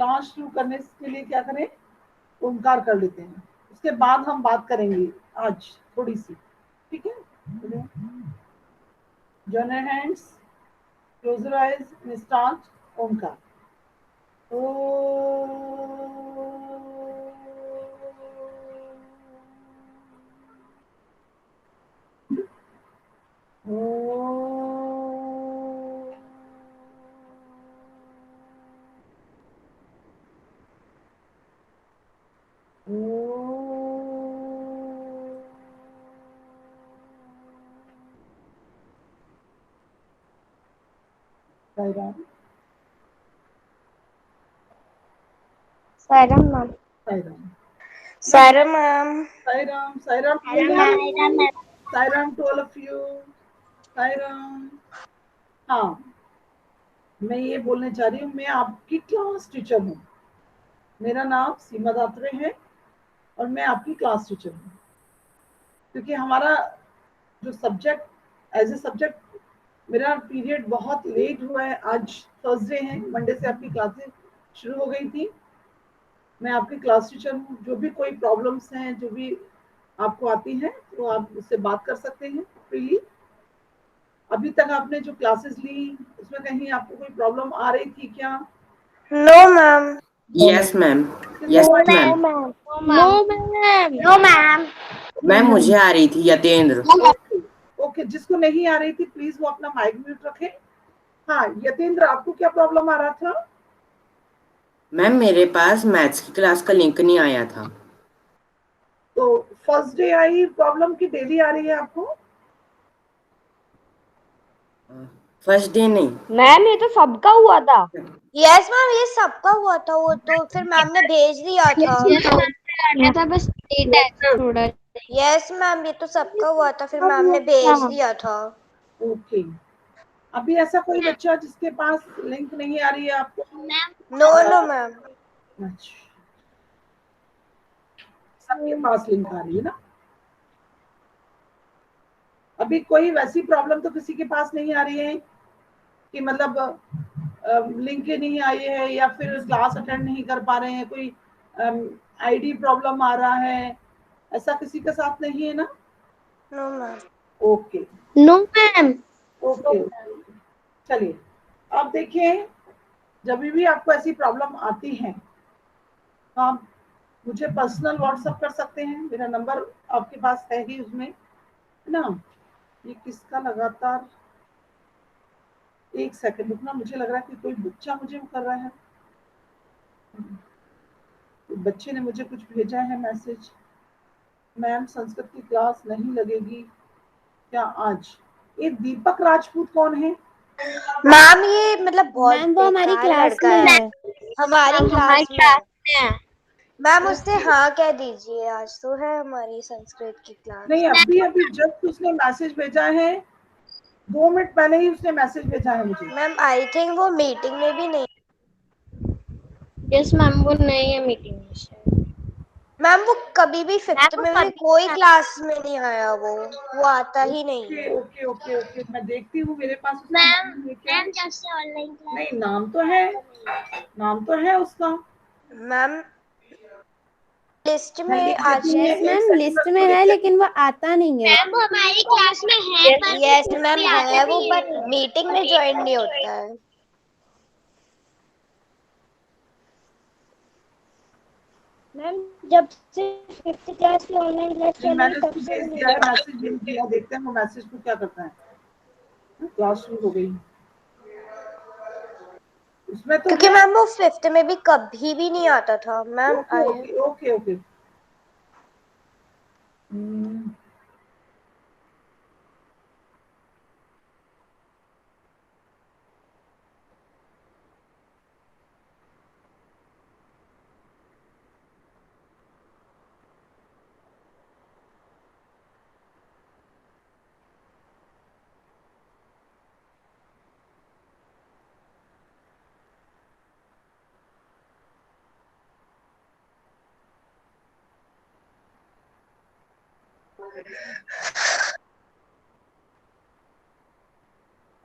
Class शुरू करने के लिए क्या करें, ओमकार कर लेते हैं, उसके बाद हम बात करेंगे आज थोड़ी सी, ठीक है? Join your hands, close your eyes and start Omkar. ओ Sairam, Sairam ma'am, Sairam, Sairam ma'am, Sairam, Sairam, Sairam to all of you, Sairam. हाँ, मैं ये बोलने चाह रही हूँ, मैं आपकी क्लास टीचर हूँ। मेरा नाम सीमा दात्रे है और मैं आपकी क्लास टीचर हूँ, क्योंकि हमारा जो सब्जेक्ट एज ए सब्जेक्ट मेरा पीरियड बहुत लेट हुआ है। आज थर्सडे है, मंडे से आपकी क्लासेस शुरू हो गई थी। मैं आपकी क्लास टीचर हूँ। जो भी कोई प्रॉब्लम्स हैं, जो भी आपको आती हैं, तो आप मुझसे बात कर सकते हैं फ्रीली। अभी तक आपने जो क्लासेस ली उसमें कहीं आपको कोई प्रॉब्लम आ रही थी क्या? No ma'am, yes ma'am, yes ma'am, no ma'am, no ma'am, ma'am मुझे आ रही थी यतेंद्र। ओके, जिसको नहीं आ रही थी प्लीज वो अपना माइक म्यूट रखे। हाँ यतेंद्र, आपको क्या प्रॉब्लम आ रहा था? मैम मेरे पास मैथ्स की क्लास का लिंक नहीं आया था। तो फर्स्ट डे आई प्रॉब्लम की डेली आ रही है आपको? फर्स्ट डे नहीं मैम ये तो सबका हुआ था। यस मैम, ये सबका हुआ था, वो तो फिर मैम ने भेज दिया था। बस डेट है थोड़ा। यस मैम, ये तो सबका हुआ था, फिर मैम ने भेज दिया था। ओके, अभी ऐसा कोई बच्चा जिसके पास लिंक नहीं आ रही है आपको? नो नो मैम, अच्छा, सबके पास लिंक आ रही है ना? अभी कोई वैसी प्रॉब्लम तो किसी के पास नहीं आ रही है कि मतलब लिंक ही नहीं आई है या फिर क्लास अटेंड नहीं कर पा रहे हैं, कोई आईडी प्रॉब्लम आ रहा है, ऐसा किसी के साथ नहीं है ना? No ma'am, okay no ma'am, okay, चलिए अब देखिए, जब भी आपको ऐसी प्रॉब्लम आती है तो आप मुझे पर्सनल व्हाट्सएप कर सकते हैं। मेरा नंबर आपके पास है ही उसमें, है ना? ये किसका लगातार, एक सेकंड रुकना, मुझे लग रहा है कि कोई बच्चा मुझे वो कर रहा है। बच्चे ने मुझे कुछ भेजा है मैसेज, मैम संस्कृत की क्लास नहीं लगेगी क्या आज? ये दीपक राजपूत कौन है? मैम ये मतलब बहुत मैम वो हमारी बेकार क्लास लड़का में है, है। हमारी क्लास में है। मैम उससे ओके, हाँ कह दीजिए, आज तो है हमारी संस्कृत की क्लास। नहीं अभी अभी जस्ट उसने मैसेज भेजा है, 2 मिनट पहले ही उसने मैसेज भेजा है मुझे। मैम आई थिंक वो मीटिंग में भी नहीं। यस मैम, वो नहीं है मीटिंग में शायद। मैम वो कभी भी फिफ्थ में भी कोई क्लास में नहीं आया, वो आता ही नहीं ओके है। ओके ओके ओके, मैं देखती हूँ मेरे पास उसका मैम नाम है क्या? मैम जब से ऑनलाइन क्लास नहीं, नाम तो है, नाम तो है उसका। मैम लिस्ट मैं में लिख आज देती हूँ, यस एक मैम, सेकंड लिस्ट मैं में उसको है लिख देती लेकिन वो आता नहीं है। मैम वो हमारी क्लास में है हूँ। पर यस वो मैम भी आता है वो, नहीं पर है। मीटिंग में ज्वाइन नहीं होता है। मैम जब से फिफ्थ क्लास की ऑनलाइन क्लास नहीं, चल रही मैंने तब उसको से भेज वो दिया है, नहीं मैसेज भेज दिया, देखते हैं वो मैसेज को क्या करता है। क्लास शुरू हो गई उसमें तो क्योंकि है। मैम वो फिफ्थ में भी कभी भी नहीं आता था ma'am. Okay okay okay okay, hmm,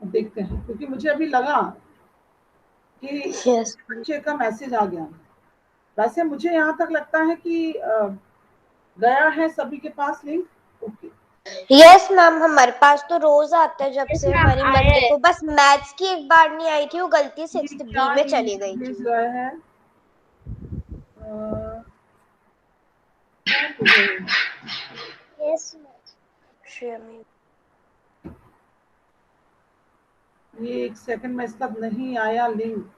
अब देखते हैं, क्योंकि मुझे अभी लगा कि यस बच्चे का मैसेज आ गया। वैसे मुझे यहाँ तक लगता है कि गया है सभी के पास लिंक। ओके यस मैम, हमारे पास तो रोज आता है जब से मैम हमारी आया मंडे है। को। बस मैथ्स की एक बार नहीं आई थी, वो गलती ये 6th क्या बी में ये चली गई भेज थी। रहा है क्या भेज रहा है? यस ये एक सेकंड में इसका नहीं आया लिंक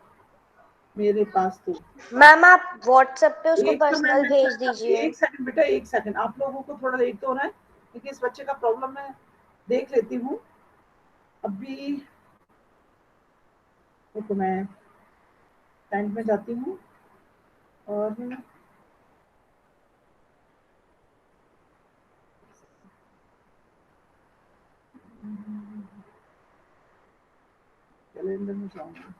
मेरे पास तो। मैम आप व्हाट्सएप पे उसको एक तो पर्सनल मैंने भेज दीजिए। एक सेकंड बेटा, एक सेकंड, आप लोगों को थोड़ा लेट तो हो रहा है क्योंकि इस बच्चे का प्रॉब्लम मैं देख लेती हूँ अभी। तो मैं टेंट में जाती हूँ और कैलेंडर में जाऊंगी।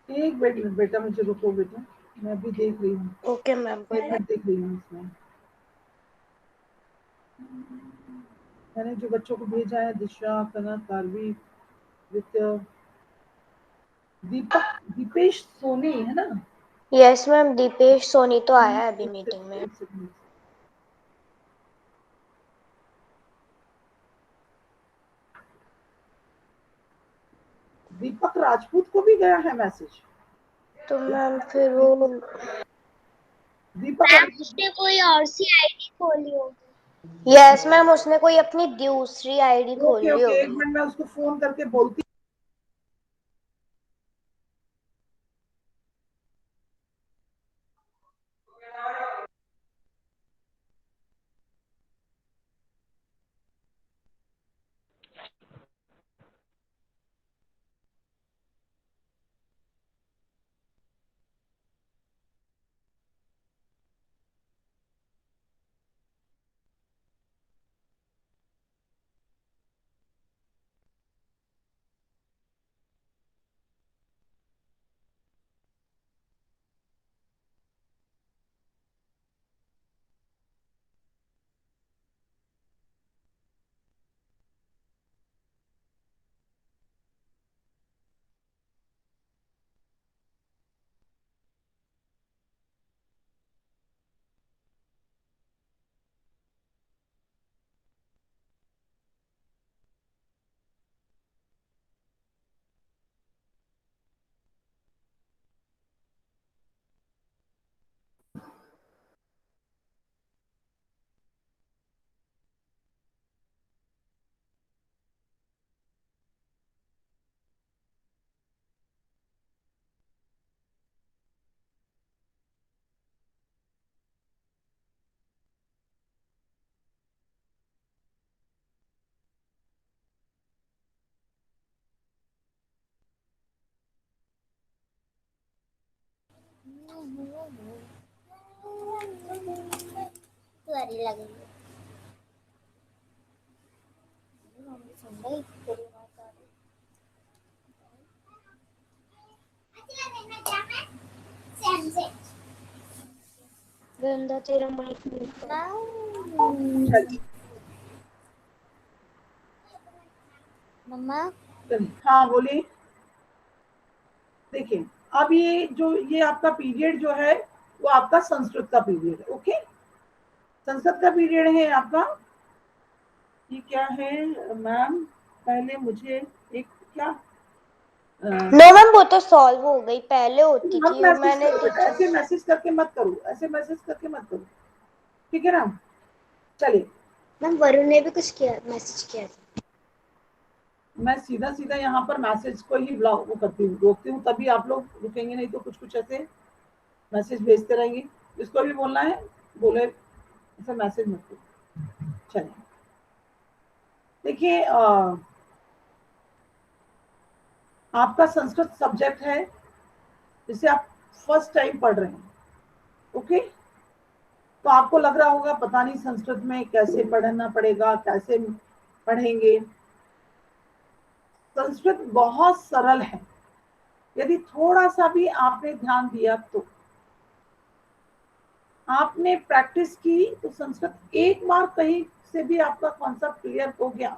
एक मिनट बेटा, मुझे रुको बेटा, मैं अभी देख रही हूँ, ओके मैम, कोई एक मिनट देख रही हूँ इसमें। मैंने जो बच्चों को भेजा है, दिशा, कनक, कार्वी, वित्य, दीपक, दीपेश सोनी है ना? यस मैम, दीपेश सोनी तो आया है अभी मीटिंग में। एक सेकंड। दीपक राजपूत को भी गया है मैसेज। तो मैम फिर वो दीपक मैम उसने कोई और सी आईडी खोली होगी। यस मैम, उसने कोई अपनी दूसरी आईडी खोल ओके ली ओके, एक होगी। मिनट मैं उसको फोन करके बोलती। तुअरी लगी गंदा तेरा माइक मम्मा। हाँ बोलिए। देखिए, अब ये आपका पीरियड जो है वो आपका संस्कृत का पीरियड है। ओके, संस्कृत का पीरियड है आपका। ये क्या है मैम? पहले मुझे एक क्या नो मैम, वो तो सॉल्व हो गई, पहले होती मत थी वो, मैसेज मैंने करो बेटा, टीचर। ऐसे मैसेज करके मत करो, ऐसे मैसेज करके मत करो, ठीक है ना? चलिए, मैम वरुण ने भी कुछ किया, मैसेज किया था। मैं सीधा सीधा यहाँ पर मैसेज को ही ब्लॉक वो करती हूँ, रोकती हूँ, तभी आप लोग रुकेंगे, नहीं तो कुछ कुछ ऐसे मैसेज भेजते रहेंगे। जिसको भी बोलना है बोले, ऐसे मैसेज मत करो। चलिए, देखिए आपका संस्कृत सब्जेक्ट है जिसे आप फर्स्ट टाइम पढ़ रहे हैं। ओके, तो आपको लग रहा होगा पता नहीं संस्कृत में कैसे पढ़ना पड़ेगा, कैसे पढ़ेंगे। संस्कृत बहुत सरल है, यदि थोड़ा सा भी आपने ध्यान दिया तो। आपने प्रैक्टिस की तो संस्कृत एक बार कहीं से भी आपका कॉन्सेप्ट क्लियर हो गया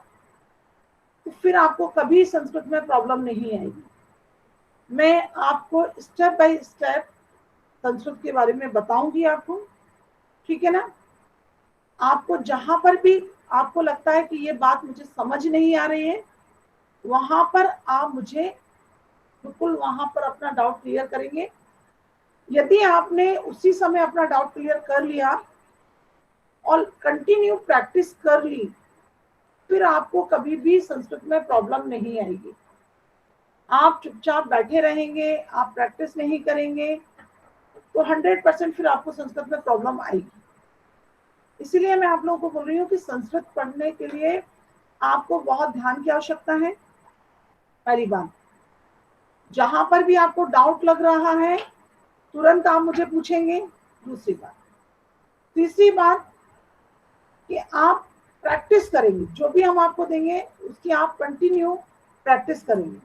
तो फिर आपको कभी संस्कृत में प्रॉब्लम नहीं आएगी। मैं आपको स्टेप बाय स्टेप संस्कृत के बारे में बताऊंगी आपको, ठीक है ना। आपको जहां पर भी आपको लगता है कि ये बात मुझे समझ नहीं आ रही है, वहां पर आप मुझे बिल्कुल वहां पर अपना डाउट क्लियर करेंगे। यदि आपने उसी समय अपना डाउट क्लियर कर लिया और कंटिन्यू प्रैक्टिस कर ली, फिर आपको कभी भी संस्कृत में प्रॉब्लम नहीं आएगी। आप चुपचाप बैठे रहेंगे, आप प्रैक्टिस नहीं करेंगे तो 100% फिर आपको संस्कृत में प्रॉब्लम आएगी। इसीलिए मैं आप लोगों को बोल रही हूँ कि संस्कृत पढ़ने के लिए आपको बहुत ध्यान की आवश्यकता है। पहली बात, जहां पर भी आपको डाउट लग रहा है तुरंत आप मुझे पूछेंगे। दूसरी बात, तीसरी बात कि आप प्रैक्टिस करेंगे, जो भी हम आपको देंगे उसकी आप कंटिन्यू प्रैक्टिस करेंगे,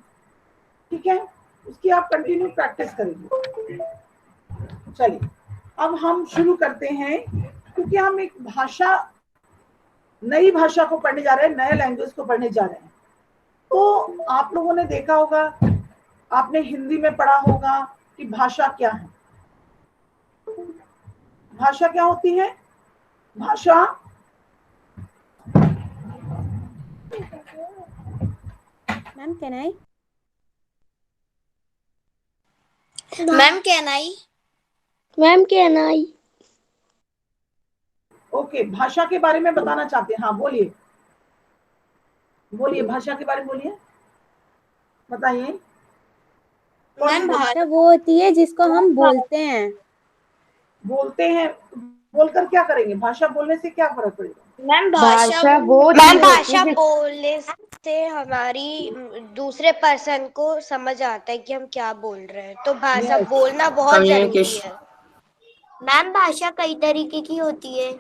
ठीक है, उसकी आप कंटिन्यू प्रैक्टिस करेंगे। चलिए अब हम शुरू करते हैं, क्योंकि हम एक भाषा, नई भाषा को पढ़ने जा रहे हैं, नए लैंग्वेज को पढ़ने जा रहे हैं। तो आप लोगों ने देखा होगा, आपने हिंदी में पढ़ा होगा कि भाषा क्या है। भाषा क्या होती है? भाषा ma'am can I ma'am can I okay, भाषा के बारे में बताना चाहते हैं। हाँ बोलिए, बोलिए भाषा के बारे में बोलिए, बताइए। मैम भाषा वो होती है जिसको हम बोलते हैं। बोलते हैं, बोलकर क्या करेंगे? भाषा बोलने से क्या फर्क पड़ेगा? मैम भाषा वो मैम चीज होती भाषा है बोलने से हमारी दूसरे पर्सन को समझ आता है कि हम क्या बोल रहे हैं, तो भाषा Yes. बोलना बहुत जरूरी कम्युनिकेशन। है। मैम भाषा कई तरीके की होती है।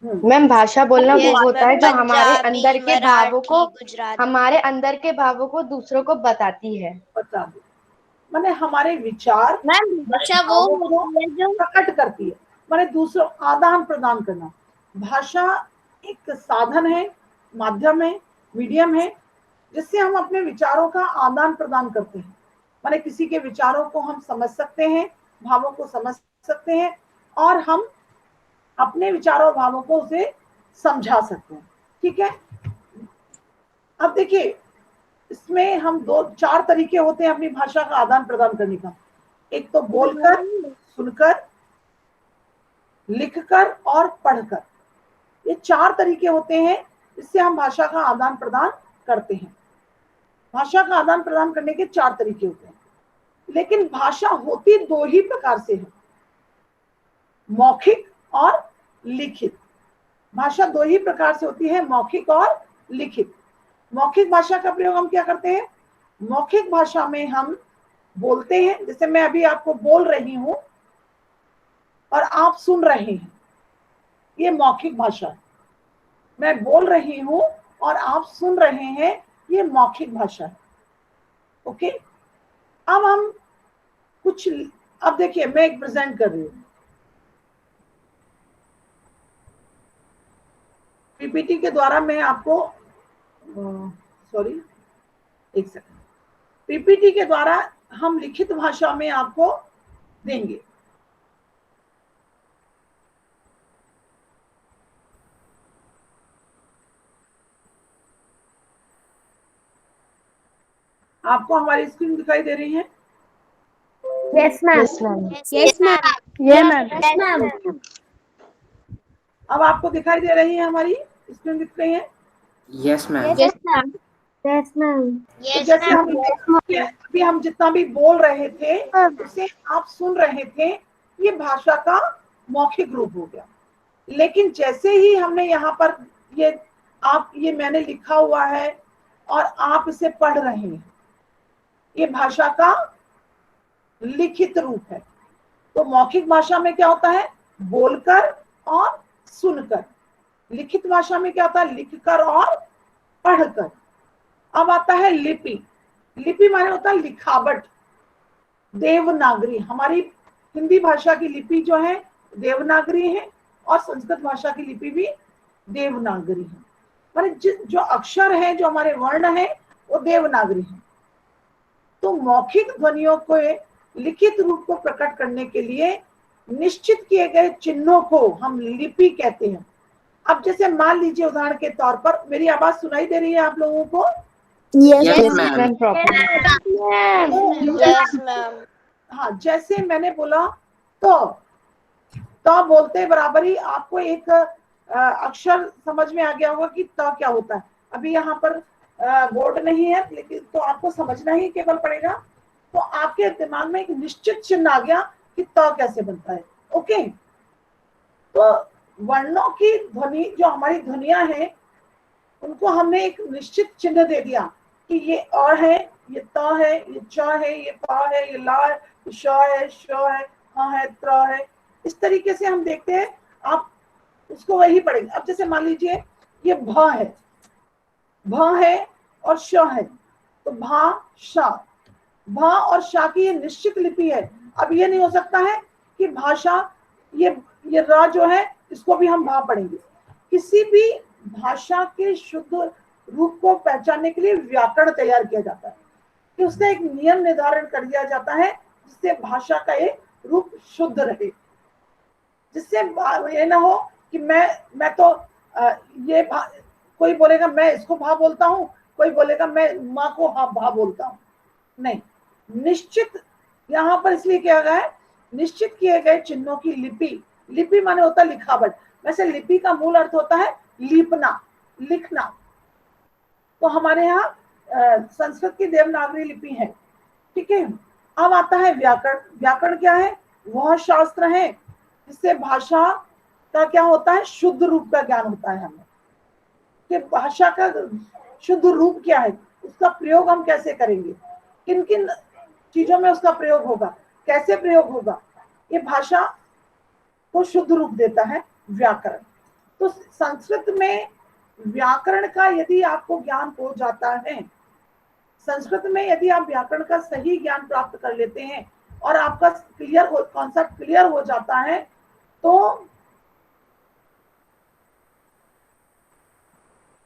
मैम भाषा बोलना वो Yes, होता मैम है जो हमारे पंजाबी, अंदर के भावों को, मराठी, गुजराती। हमारे अंदर के भावों को दूसरों को बताती है। बता दो, माने हमारे विचार, मैम हमारे भाषा वो भावों को होती है जो प्रकट करती है, माने दूसरों आदान प्रदान करना। भाषा एक साधन है, माध्यम है, मीडियम है, जिससे हम अपने विचारों का आदान प्रदान करते हैं। माने किसी के विचारों को हम समझ सकते हैं, भावों को समझ सकते हैं, और हम अपने विचारों और भावों को उसे समझा सकते हैं, ठीक है। अब देखिए, इसमें हम दो चार तरीके होते हैं अपनी भाषा का आदान प्रदान करने का। एक तो बोलकर, सुनकर, लिखकर और पढ़कर। ये चार तरीके होते हैं जिससे हम भाषा का आदान प्रदान करते हैं। भाषा का आदान प्रदान करने के चार तरीके होते हैं, लेकिन भाषा होती दो ही प्रकार से है, मौखिक और लिखित। भाषा दो ही प्रकार से होती है, मौखिक और लिखित। मौखिक भाषा का प्रयोग हम क्या करते हैं? मौखिक भाषा में हम बोलते हैं, जैसे मैं अभी आपको बोल रही हूं और आप सुन रहे हैं, ये मौखिक भाषा है। मैं बोल रही हूं और आप सुन रहे हैं, ये मौखिक भाषा है। ओके, अब हम कुछ, अब देखिए मैं एक प्रेजेंट कर रही हूं, पीपीटी के द्वारा मैं आपको, सॉरी एक सेकंड, पीपीटी के द्वारा हम लिखित भाषा में आपको देंगे। आपको हमारी स्क्रीन दिखाई दे रही है? Yes ma'am. Yes ma'am yes ma'am अब आपको दिखाई दे रही है, हमारी स्क्रीन दिख रही है? Yes ma'am. Yes ma'am yes ma'am. तो जैसे अभी हम जितना भी बोल रहे थे उसे आप सुन रहे थे, ये भाषा का मौखिक रूप हो गया। लेकिन जैसे ही हमने यहाँ पर ये मैंने लिखा हुआ है और आप इसे पढ़ रहे हैं, ये भाषा का लिखित रूप है। तो मौखिक भाषा में क्या होता है? बोलकर और सुनकर। लिखित भाषा में क्या होता है? लिखकर और पढ़कर। अब आता है लिपि। लिपि माने होता है लिखावट, देवनागरी। हमारी हिंदी भाषा की लिपि जो है देवनागरी है और संस्कृत भाषा की लिपि भी देवनागरी है। माने जो अक्षर है, जो हमारे वर्ण है, वो देवनागरी है। तो मौखिक ध्वनियों को लिखित रूप को प्रकट करने के लिए निश्चित किए गए चिन्हों को हम लिपि कहते हैं। अब जैसे मान लीजिए उदाहरण के तौर पर, मेरी आवाज सुनाई दे रही है आप लोगों को? Yes ma'am. Yes ma'am. हाँ, जैसे मैंने बोला तो बोलते बराबर ही आपको एक अक्षर समझ में आ गया होगा कि त क्या होता है। अभी यहाँ पर बोर्ड नहीं है, लेकिन तो आपको समझना ही केवल पड़ेगा। तो आपके दिमाग में एक निश्चित चिन्ह आ गया कि त कैसे बनता है। ओके, तो वर्णों की ध्वनि, जो हमारी ध्वनियां हैं, उनको हमने एक निश्चित चिन्ह दे दिया कि ये अ है, ये त है, ये च है, ये प है, ये ला है, ये श है, श है, ह है, त्र है। इस तरीके से हम देखते हैं, आप उसको वही पढ़ेंगे। अब जैसे मान लीजिए ये भ है, भ है और श है, तो भा शा, भा और शा की ये निश्चित लिपि है। अब ये नहीं हो सकता है कि भाषा, ये र जो है इसको भी हम भा पढ़ेंगे। किसी भी भाषा के शुद्ध रूप को पहचानने के लिए व्याकरण तैयार किया जाता है, कि उसका एक नियम निर्धारण कर दिया जाता है जिससे भाषा का एक रूप शुद्ध रहे, जिससे ये ना हो कि मैं तो ये कोई बोलेगा मैं इसको भा बोलता हूँ, कोई बोलेगा मैं माँ को हाँ भा बोलता हूँ। नहीं, निश्चित यहाँ पर इसलिए किया गया है, निश्चित किए गए चिन्हों की लिपि, लिपि माने होता है लिखावट। वैसे लिपि का मूल अर्थ होता है लीपना, लिखना। तो हमारे यहाँ संस्कृत की देवनागरी लिपि है, ठीक है। अब आता है व्याकरण। व्याकरण क्या है? वह शास्त्र है जिससे भाषा का क्या होता है, शुद्ध रूप का ज्ञान होता है हमें, कि भाषा का शुद्ध रूप क्या है, उसका प्रयोग हम कैसे करेंगे, किन किन चीजों में उसका प्रयोग होगा, कैसे प्रयोग होगा, ये भाषा को शुद्ध रूप देता है व्याकरण। तो संस्कृत में व्याकरण का यदि आपको ज्ञान हो जाता है, संस्कृत में यदि आप व्याकरण का सही ज्ञान प्राप्त कर लेते हैं और आपका कॉन्सेप्ट क्लियर हो जाता है, तो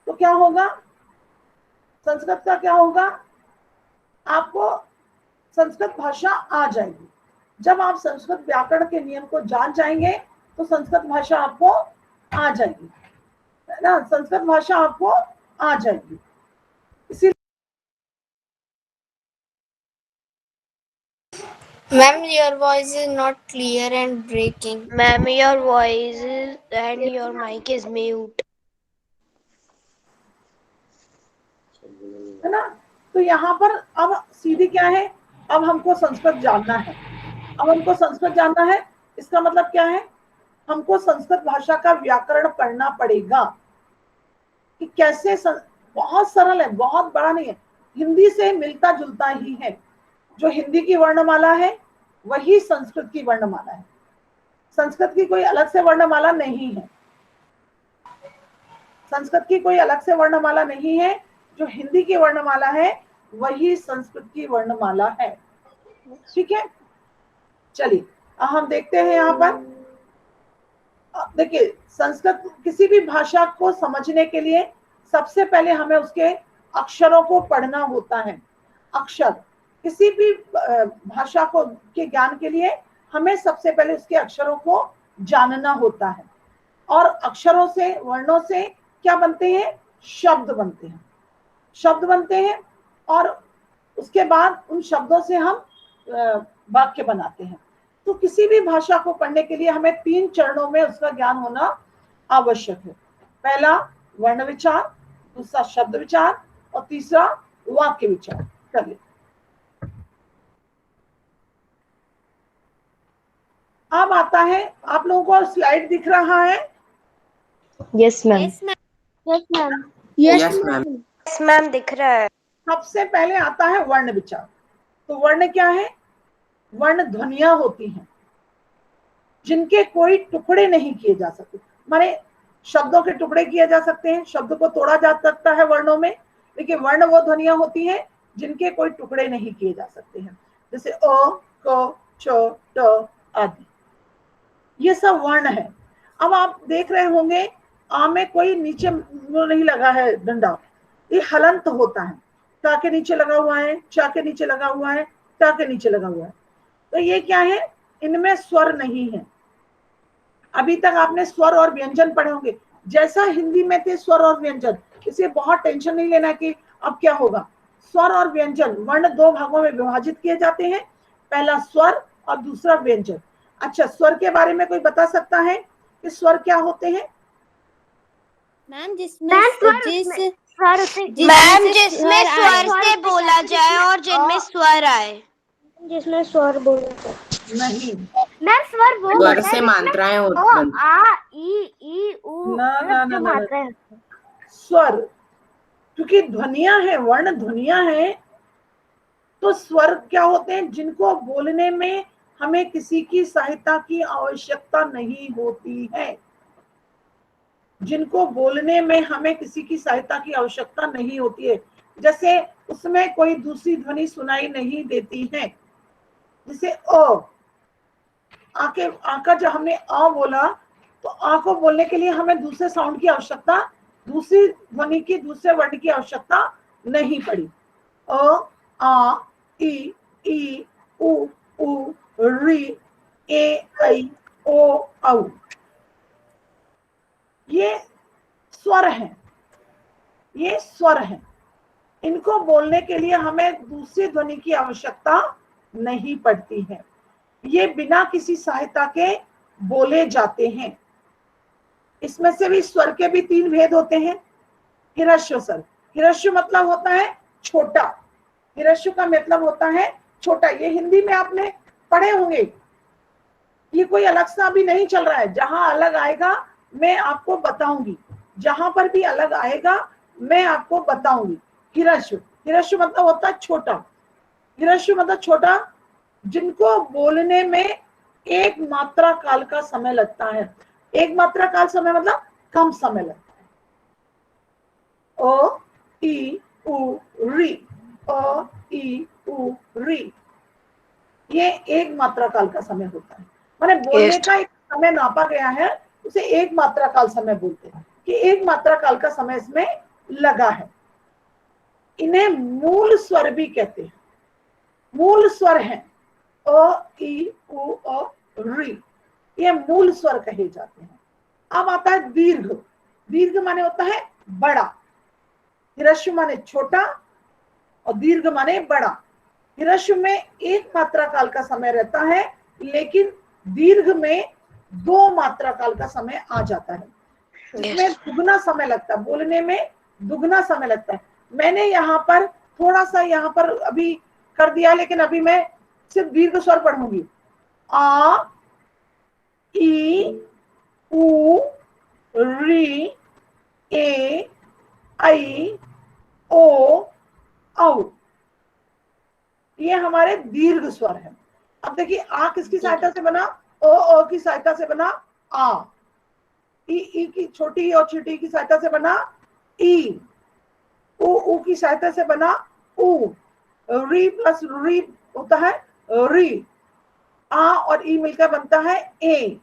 क्या होगा, संस्कृत का क्या होगा, आपको संस्कृत भाषा आ जाएगी। जब आप संस्कृत व्याकरण के नियम को जान जाएंगे तो संस्कृत भाषा आपको आ जाएगी, है ना, संस्कृत भाषा आपको आ जाएगी। इसी Ma'am, your voice is not clear and breaking. Ma'am, your voice is and your mic is mute. है ना, तो यहाँ पर अब सीधी क्या है, अब हमको संस्कृत जानना है। अब हमको संस्कृत जानना है, इसका मतलब क्या है, हमको संस्कृत भाषा का व्याकरण पढ़ना पड़ेगा कि कैसे बहुत सरल है, बहुत बड़ा नहीं है, हिंदी से मिलता जुलता ही है। जो हिंदी की वर्णमाला है वही संस्कृत की वर्णमाला है, संस्कृत की कोई अलग से वर्णमाला नहीं है, संस्कृत की कोई अलग से वर्णमाला नहीं है। जो हिंदी की वर्णमाला है वही संस्कृत की वर्णमाला है, ठीक है। चलिए हम देखते हैं यहाँ पर, देखिए संस्कृत किसी भी भाषा को समझने के लिए सबसे पहले हमें उसके अक्षरों को पढ़ना होता है। अक्षर किसी भी भाषा को के ज्ञान के लिए हमें सबसे पहले उसके अक्षरों को जानना होता है, और अक्षरों से, वर्णों से क्या बनते हैं, शब्द बनते हैं, शब्द बनते हैं, और उसके बाद उन शब्दों से हम वाक्य बनाते हैं। तो किसी भी भाषा को पढ़ने के लिए हमें 3 चरणों में उसका ज्ञान होना आवश्यक है। पहला वर्ण विचार, दूसरा शब्द विचार, और तीसरा वाक्य विचार। कर ले, अब आता है, आप लोगों को स्लाइड दिख रहा है? Yes ma'am. Yes, ma'am. Yes ma'am. Yes ma'am. Yes, ma'am, दिख रहा है। सबसे पहले आता है वर्ण विचार। तो वर्ण क्या है? वर्ण ध्वनियां होती हैं जिनके कोई टुकड़े नहीं किए जा सकते। माने शब्दों के टुकड़े किए जा सकते हैं, शब्द को तोड़ा जा सकता है वर्णों में, लेकिन वर्ण वो ध्वनियां होती हैं जिनके कोई टुकड़े नहीं किए जा सकते हैं, जैसे अ, क, च, ट आदि। ये सब वर्ण है। अब आप देख रहे होंगे आ में कोई नीचे वो नहीं लगा है डंडा, ये हलंत होता है। ता के नीचे लगा हुआ है, चा के नीचे लगा हुआ है, टा के नीचे लगा हुआ है। तो ये क्या है, इनमें स्वर नहीं है। अभी तक आपने स्वर और व्यंजन पढ़े होंगे, जैसा हिंदी में थे स्वर और व्यंजन, इसे बहुत टेंशन नहीं लेना कि अब क्या होगा। स्वर और व्यंजन वर्ण दो भागों में विभाजित किए जाते हैं, पहला स्वर और दूसरा व्यंजन। अच्छा, स्वर के बारे में कोई बता सकता है कि स्वर क्या होते हैं? मैम मैम जिसमें स्वर से बोला जाए और जिनमें स्वर आए। जिसमें स्वर बोला जाए। नहीं, मैम स्वर वो स्वर से मात्राएं बनती। आ ई उ ना मात्राएं। स्वर क्योंकि ध्वनियां हैं, वर्ण ध्वनियां हैं, तो स्वर क्या होते हैं, जिनको बोलने में हमें किसी की सहायता की आवश्यकता नहीं होती है। जिनको बोलने में हमें किसी की सहायता की आवश्यकता नहीं होती है, जैसे उसमें कोई दूसरी ध्वनि सुनाई नहीं देती है। जैसे आका जब हमने अ बोला, तो आ को बोलने के लिए हमें दूसरे साउंड की आवश्यकता, दूसरी ध्वनि की, दूसरे वर्ण की आवश्यकता नहीं पड़ी। अ, आ, ई, उ, री, ए, ऐ, ओ, औ, ये स्वर हैं, ये स्वर हैं। इनको बोलने के लिए हमें दूसरी ध्वनि की आवश्यकता नहीं पड़ती है, ये बिना किसी सहायता के बोले जाते हैं। इसमें से भी स्वर के भी तीन भेद होते हैं। हिरस्व स्वर, हिरस्व मतलब होता है छोटा, हिरस्व का मतलब होता है छोटा। ये हिंदी में आपने पढ़े होंगे, ये कोई अलग सा अभी नहीं चल रहा है। जहां अलग आएगा मैं आपको बताऊंगी, जहां पर भी अलग आएगा मैं आपको बताऊंगी। हिरस्व, हिरस्व मतलब होता है छोटा, हिरस्व मतलब छोटा, जिनको बोलने में एक मात्रा काल का समय लगता है। एक मात्रा काल समय मतलब कम समय लगता है। ओ ई उ री, ओ ई उ री, ये एक मात्रा काल का समय होता है। माने बोलने का एक समय नापा गया है, उसे एक मात्रा काल समय बोलते हैं कि एक मात्रा काल का समय इसमें लगा है। इन्हें मूल स्वर भी कहते हैं। मूल स्वर हैं अ ई उ अ री, ये मूल स्वर कहे जाते हैं। अब आता है दीर्घ। दीर्घ माने होता है बड़ा, हिरस्व माने छोटा और दीर्घ माने बड़ा। हिरस्व में एक मात्रा काल का समय रहता है, लेकिन दीर्घ में दो मात्रा काल का समय आ जाता है, इसमें दुगना समय लगता है, बोलने में दुगना समय लगता है। मैंने यहाँ पर थोड़ा सा यहाँ पर अभी कर दिया, लेकिन अभी मैं सिर्फ दीर्घ स्वर पढ़ूंगी। आ ई उ री ए ऐ ओ औ, ये हमारे दीर्घ स्वर है। अब देखिए आ किसकी सहायता से बना, ओ की सहायता से बना आ, ई की छोटी और छोटी की सहायता से बना ई, उ की सहायता से बना उ, री प्लस री होता है री, आ और ई मिलकर बनता है ए,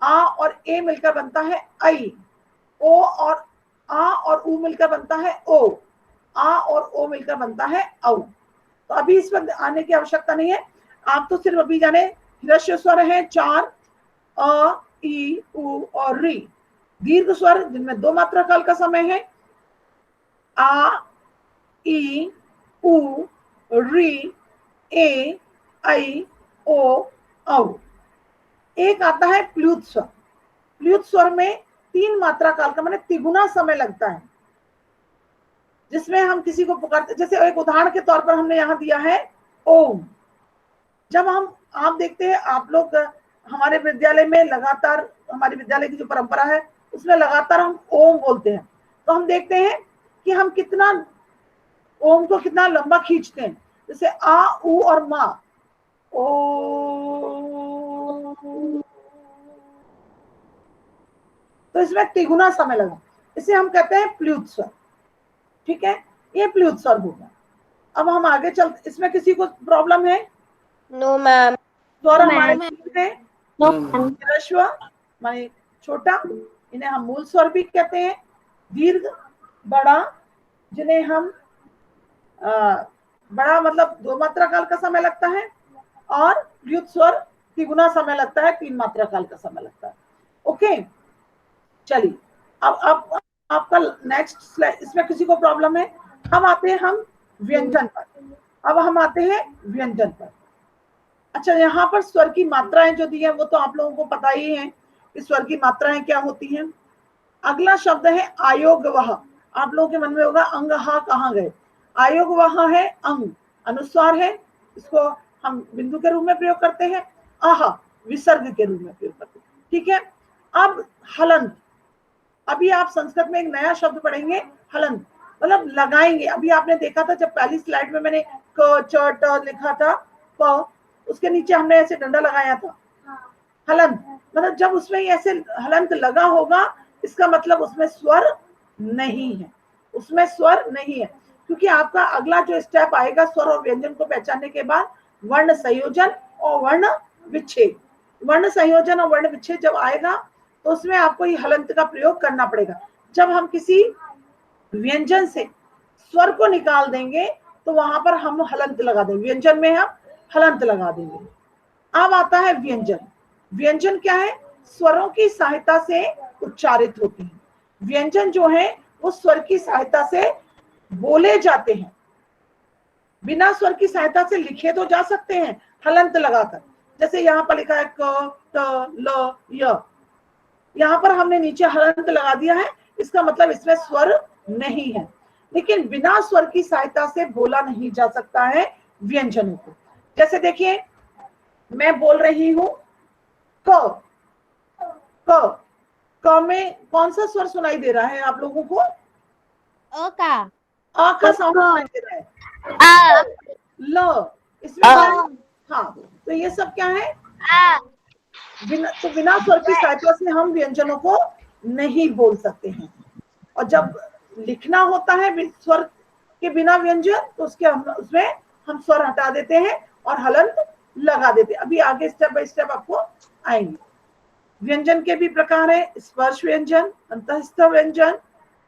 आ और ए मिलकर बनता है ऐ, ओ और आ और उ मिलकर बनता है ओ, आ और ओ मिलकर बनता है औ। तो अभी इस पर आने की आवश्यकता नहीं है, आप तो सिर्फ अभी जाने हिरस्व स्वर है चार, अ ई उ और री। दीर्घ स्वर जिनमें दो मात्रा काल का समय है, आ ई उ री ए ऐ ओ औ। एक आता है प्लुत स्वर। प्लुत स्वर में तीन मात्रा काल का माने तिगुना समय लगता है, जिसमें हम किसी को पुकारते, जैसे एक उदाहरण के तौर पर हमने यहाँ दिया है ओम। जब हम आप देखते हैं, आप लोग हमारे विद्यालय में लगातार, हमारे विद्यालय की जो परंपरा है उसमें लगातार हम ओम बोलते हैं, तो हम देखते हैं कि हम कितना ओम को कितना लंबा खींचते हैं। जैसे आ उ और मा, ओ, तो इसमें तिगुना समय लगा, इसे हम कहते हैं प्लुत स्वर। ठीक है, ये प्लुत स्वर हो गया। अब हम आगे चलते, इसमें किसी को प्रॉब्लम है? No ma'am. स्वर हमारे तीन है, ह्रस्व माने छोटा, इन्हें हम मूल स्वर भी कहते हैं। दीर्घ बड़ा, जिन्हें हम बड़ा मतलब 2 मात्रा काल का समय लगता है, और युक्त स्वर तिगुना समय लगता है, 3 मात्रा काल का समय लगता है। ओके, चलिए अब आपका नेक्स्ट स्लाइड, इसमें किसी को प्रॉब्लम है? हम आते हैं हम व्यंजन पर। अब हम आते हैं व्यंजन पर। अच्छा, यहाँ पर स्वर की मात्राएं जो दी है वो तो आप लोगों को पता ही है कि स्वर की मात्राएं क्या होती हैं। अगला शब्द है आयोगवह। आप लोगों के मन में होगा अंग हा कहाँ गए? आयोगवह है अंग, अनुस्वार है, इसको हम बिंदु के रूप में प्रयोग करते हैं। आह विसर्ग के रूप में प्रयोग करते हैं। ठीक है, अब हलंत। अभी आप संस्कृत में एक नया शब्द पढ़ेंगे, हलंत, मतलब लगाएंगे। अभी आपने देखा था जब पहली स्लाइड में मैंने क च ट लिखा था, प उसके नीचे हमने ऐसे डंडा लगाया था। हलंत मतलब जब उसमें ऐसे हलंत लगा होगा, इसका मतलब उसमें स्वर नहीं है, उसमें स्वर नहीं है। क्योंकि आपका अगला जो स्टेप आएगा स्वर और व्यंजन को पहचानने के बाद, वर्ण संयोजन और वर्ण विच्छेद। वर्ण संयोजन और वर्ण विच्छेद जब आएगा तो उसमें आपको ये हलंत का प्रयोग करना पड़ेगा। जब हम किसी व्यंजन से स्वर को निकाल देंगे तो वहां पर हम हलंत लगा देंगे, व्यंजन में हम हलंत लगा देंगे। अब आता है व्यंजन। व्यंजन क्या है? स्वरों की सहायता से उच्चारित होते हैं। व्यंजन जो है वो स्वर की सहायता से बोले जाते हैं। बिना स्वर की सहायता से लिखे तो जा सकते हैं हलंत लगाकर, जैसे यहाँ पर लिखा है क त ल य, यहाँ पर हमने नीचे हलंत लगा दिया है, इसका मतलब इसमें स्वर नहीं है। लेकिन बिना स्वर की सहायता से बोला नहीं जा सकता है व्यंजनों को। जैसे देखिए, मैं बोल रही हूं क, क, क में कौन सा स्वर सुनाई दे रहा है आप लोगों को? अ का साउंड सुनाई दे रहा है। ल, इसमें हाँ, तो ये सब क्या है? बिना स्वर की सहायता से हम व्यंजनों को नहीं बोल सकते हैं। और जब लिखना होता है स्वर के बिना व्यंजन, तो उसमें हम स्वर हटा देते हैं और हलंत लगा देते हैं। अभी आगे स्टेप बाय स्टेप आपको आएंगे। व्यंजन के भी प्रकार है, स्पर्श व्यंजन, अंतःस्थ व्यंजन,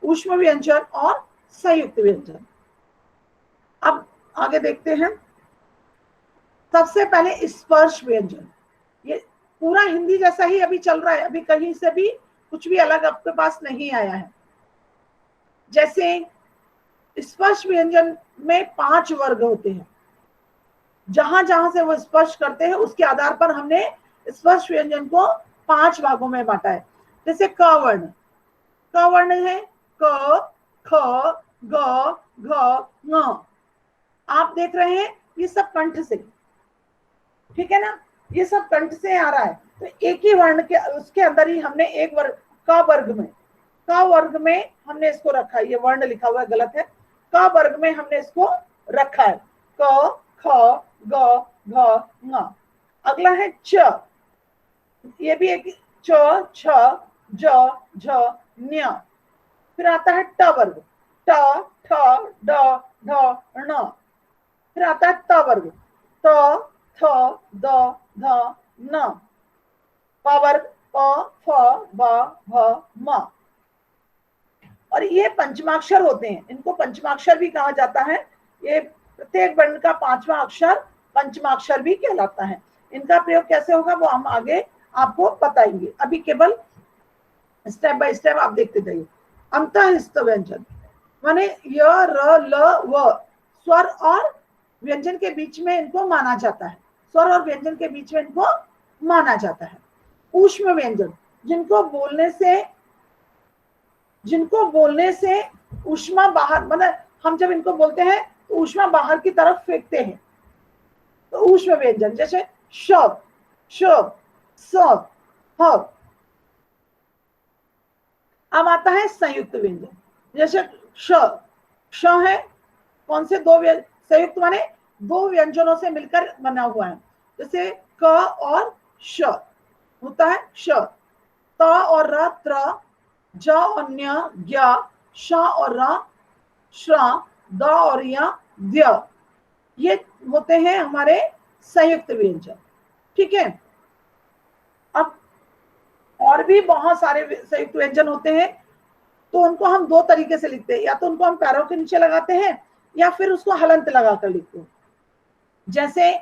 ऊष्म व्यंजन और संयुक्त व्यंजन। अब आगे देखते हैं। सबसे पहले स्पर्श व्यंजन, ये पूरा हिंदी जैसा ही अभी चल रहा है, अभी कहीं से भी कुछ भी अलग आपके पास नहीं आया है। जैसे स्पर्श व्यंजन में 5 वर्ग होते हैं, जहां जहां से वो स्पर्श करते हैं उसके आधार पर हमने स्पर्श व्यंजन को 5 भागों में बांटा है। जैसे क वर्ण, क वर्ण है क, ख, ग, घ, ङ। आप देख रहे हैं ये सब कंठ से, ठीक है ना, ये सब कंठ से आ रहा है। तो एक ही वर्ण के उसके अंदर ही हमने एक वर्ग, क वर्ग में हमने इसको रखा है। ये वर्ण लिखा हुआ है, गलत है। क वर्ग में हमने इसको रखा है, क, ख, ग, घ, ङ। अगला है च, ये भी एक च, छ, ज, झ, ञ। फिर आता है ट वर्ग, ट, ठ, ड, ढ, ण। फिर आता है त वर्ग, त, थ, द, ध, न। प वर्ग, प, फ, ब, भ, म। और ये पंचमाक्षर होते हैं, इनको पंचमाक्षर भी कहा जाता है। ये प्रत्येक वर्ण का 5वां अक्षर पंचमाक्षर भी कहलाता है। इनका प्रयोग कैसे होगा वो हम आगे आपको बताएंगे, अभी केवल स्टेप बाय स्टेप आप देखते जाइए। अंतःस्थ व्यंजन माने य, र, ल, व, स्वर और व्यंजन के बीच में इनको माना जाता है, स्वर और व्यंजन के बीच में इनको माना जाता है। ऊष्म व्यंजन, जिनको बोलने से ऊष्मा बाहर, मतलब हम जब इनको बोलते हैं तो ऊष्मा बाहर की तरफ फेंकते हैं, तो ऊष्म व्यंजन। जैसे श, श, स, ह। अब आता है संयुक्त व्यंजन। जैसे श है, कौन से दो संयुक्त माने 2 व्यंजनों से मिलकर बना हुआ है। जैसे क और श होता है श, त और र त्र, ज और न्य ज्ञ, श और र श्र, द और य द्य। ये होते हैं हमारे संयुक्त व्यंजन, ठीक है। अब और भी बहुत सारे संयुक्त व्यंजन होते हैं, तो उनको हम दो तरीके से लिखते हैं, या तो उनको हम पैरों के नीचे लगाते हैं या फिर उसको हलंत लगाकर लिखते हैं। जैसे